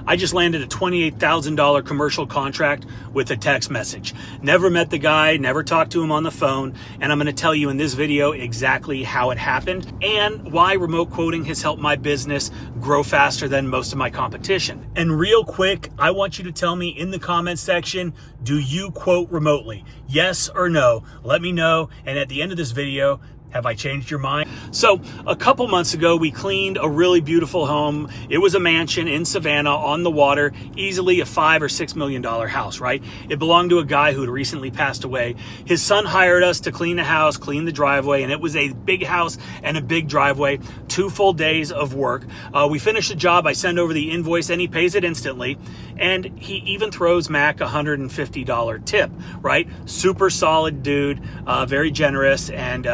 I just landed a $28,000 commercial contract with a text message. Never met the guy, never talked to him on the phone, and I'm going to tell you in this video exactly how it happened and why remote quoting has helped my business grow faster than most of my competition. And real quick, I want you to tell me in the comments section, do you quote remotely? Yes or no? Let me know. And at the end of this video, have I changed your mind? So a couple months ago, we cleaned a really beautiful home. It was a mansion in Savannah on the water, easily a $5 or $6 million house, right? It belonged to a guy who had recently passed away. His son hired us to clean the house, clean the driveway, and it was a big house and a big driveway, 2 full days of work. We finished the job. I send over the invoice and he pays it instantly. And he even throws Mac a $150 tip, right? Super solid dude, very generous. And,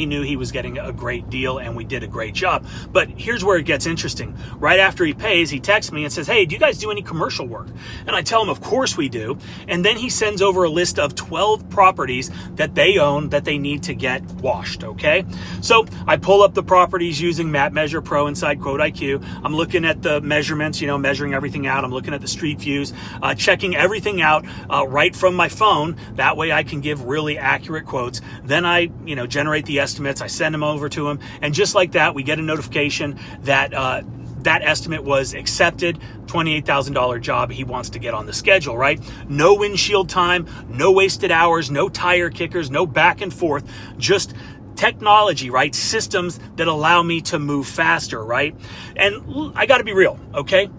he knew he was getting a great deal and we did a great job. But here's where it gets interesting. Right after he pays, he texts me and says, hey, do you guys do any commercial work? And I tell him, of course we do. And then he sends over a list of 12 properties that they own that they need to get washed, okay? So I pull up the properties using Map Measure Pro inside QuoteIQ. I'm looking at the measurements, measuring everything out. I'm looking at the street views, checking everything out right from my phone. That way I can give really accurate quotes. Then I, generate the estimates. I send them over to him. And just like that, we get a notification that that estimate was accepted, $28,000 job he wants to get on the schedule, right? No windshield time, no wasted hours, no tire kickers, no back and forth, just technology, right? Systems that allow me to move faster, right? And I got to be real, okay?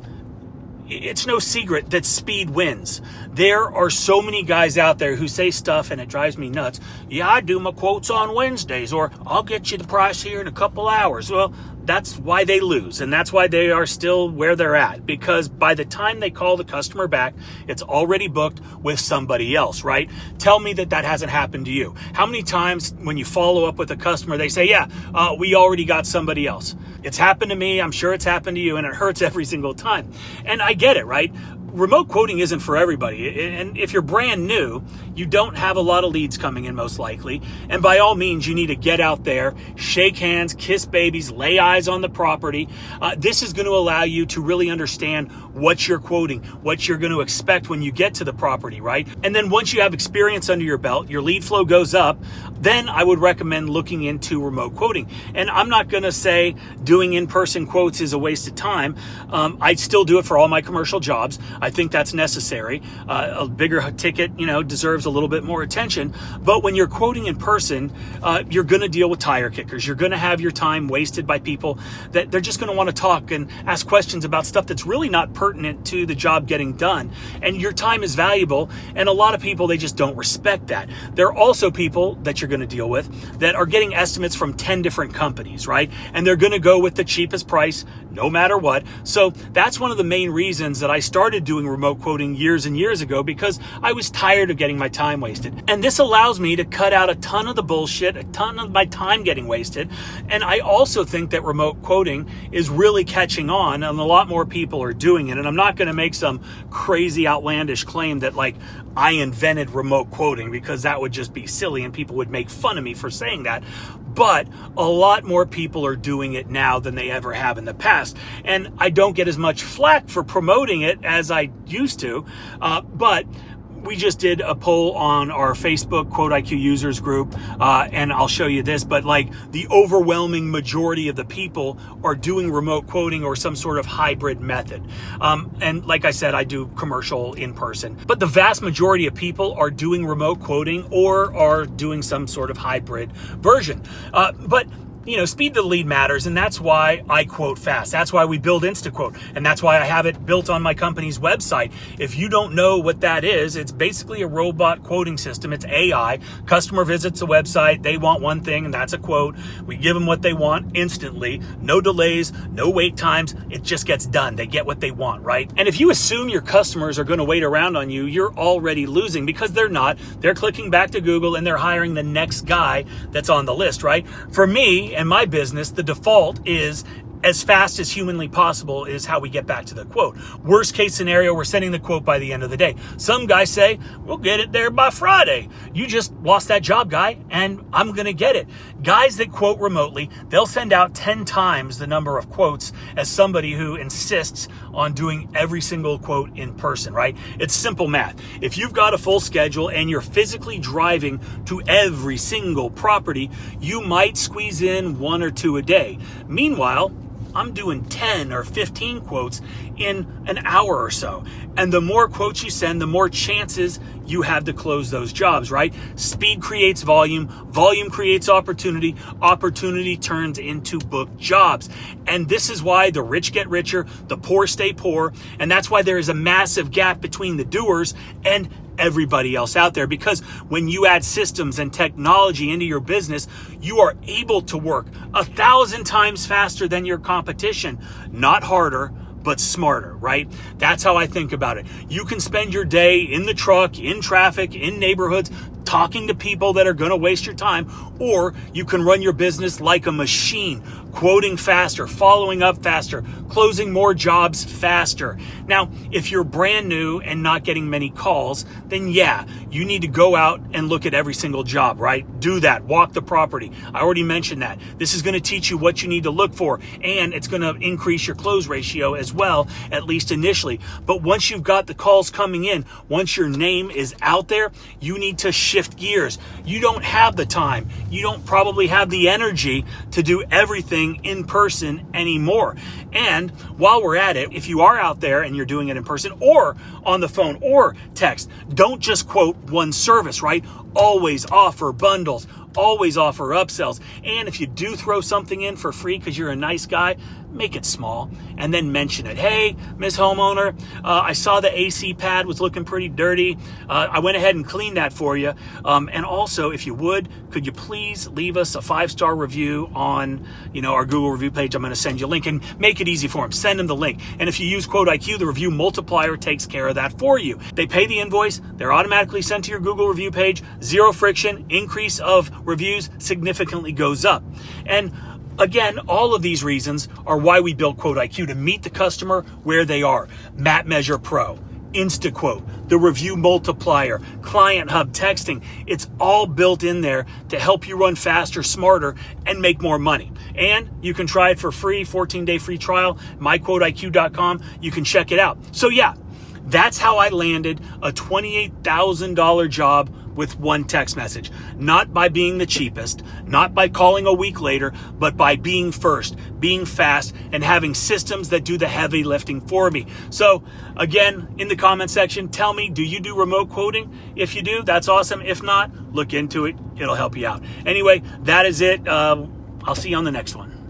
It's no secret that speed wins. There are so many guys out there who say stuff and it drives me nuts. Yeah, I do my quotes on Wednesdays, or I'll get you the price here in a couple hours. Well, that's why they lose, and that's why they are still where they're at, because by the time they call the customer back, it's already booked with somebody else, right? Tell me that hasn't happened to you. How many times when you follow up with a customer, they say, yeah, we already got somebody else. It's happened to me. I'm sure it's happened to you, and it hurts every single time. And I get it, right? Remote quoting isn't for everybody. And if you're brand new, you don't have a lot of leads coming in most likely. And by all means, you need to get out there, shake hands, kiss babies, lay eyes on the property. This is going to allow you to really understand what you're quoting, what you're going to expect when you get to the property, right? And then once you have experience under your belt, your lead flow goes up, then I would recommend looking into remote quoting. And I'm not going to say doing in-person quotes is a waste of time. I still do it for all my commercial jobs. I think that's necessary. A bigger ticket, deserves a little bit more attention. But when you're quoting in person, you're going to deal with tire kickers. You're going to have your time wasted by people that they're just going to want to talk and ask questions about stuff that's really not pertinent to the job getting done. And your time is valuable. And a lot of people, they just don't respect that. There are also people that you're going to deal with that are getting estimates from 10 different companies, right? And they're going to go with the cheapest price no matter what. So that's one of the main reasons that I started doing remote quoting years and years ago, because I was tired of getting my time wasted. And this allows me to cut out a ton of the bullshit, a ton of my time getting wasted. And I also think that remote quoting is really catching on, and a lot more people are doing it. And I'm not going to make some crazy outlandish claim that I invented remote quoting, because that would just be silly and people would make fun of me for saying that. But a lot more people are doing it now than they ever have in the past. And I don't get as much flack for promoting it as I used to. But we just did a poll on our Facebook QuoteIQ users group, and I'll show you this, but the overwhelming majority of the people are doing remote quoting or some sort of hybrid method. And like I said, I do commercial in person, but the vast majority of people are doing remote quoting or are doing some sort of hybrid version. But speed to the lead matters, and that's why I quote fast. That's why we build InstaQuote, and that's why I have it built on my company's website. If you don't know what that is, it's basically a robot quoting system. It's AI. Customer visits the website. They want one thing, and that's a quote. We give them what they want instantly. No delays, no wait times. It just gets done. They get what they want, right? And if you assume your customers are going to wait around on you, you're already losing, because they're not. They're clicking back to Google, and they're hiring the next guy that's on the list, right? For me and my business, the default is as fast as humanly possible is how we get back to the quote. Worst case scenario, we're sending the quote by the end of the day. Some guys say, we'll get it there by Friday. You just lost that job, guy, and I'm going to get it. Guys that quote remotely, they'll send out 10 times the number of quotes as somebody who insists on doing every single quote in person, right? It's simple math. If you've got a full schedule and you're physically driving to every single property, you might squeeze in 1 or 2 a day. Meanwhile, I'm doing 10 or 15 quotes in an hour or so. And the more quotes you send, the more chances you have to close those jobs, right? Speed creates volume. Volume creates opportunity. Opportunity turns into booked jobs. And this is why the rich get richer, the poor stay poor. And that's why there is a massive gap between the doers and everybody else out there, because when you add systems and technology into your business, you are able to work 1,000 times faster than your competition, not harder, but smarter, right? That's how I think about it. You can spend your day in the truck, in traffic, in neighborhoods, talking to people that are going to waste your time, or you can run your business like a machine, quoting faster, following up faster, closing more jobs faster. Now, if you're brand new and not getting many calls, then yeah, you need to go out and look at every single job, right? Do that. Walk the property. I already mentioned that. This is going to teach you what you need to look for, and it's going to increase your close ratio as well, at least initially. But once you've got the calls coming in, once your name is out there, you need to shift gears. You don't have the time. You don't probably have the energy to do everything in person anymore. And while we're at it, if you are out there and you're doing it in person or on the phone or text, don't just quote one service, right? Always offer bundles, always offer upsells. And if you do throw something in for free because you're a nice guy, make it small and then mention it. Hey, Miss Homeowner, I saw the AC pad was looking pretty dirty. I went ahead and cleaned that for you. And also, if you would, could you please leave us a 5-star review on, our Google review page? I'm going to send you a link, and make it easy for them. Send them the link. And if you use QuoteIQ, the review multiplier takes care of that for you. They pay the invoice. They're automatically sent to your Google review page. Zero friction. Increase of reviews significantly goes up. And again, all of these reasons are why we built QuoteIQ, to meet the customer where they are. Map Measure Pro, InstaQuote, the review multiplier, Client Hub texting. It's all built in there to help you run faster, smarter, and make more money. And you can try it for free, 14-day free trial, myquoteiq.com. You can check it out. So yeah, that's how I landed a $28,000 job with one text message. Not by being the cheapest, not by calling a week later, but by being first, being fast, and having systems that do the heavy lifting for me. So again, in the comment section, tell me, do you do remote quoting? If you do, that's awesome. If not, look into it. It'll help you out. Anyway, that is it. I'll see you on the next one.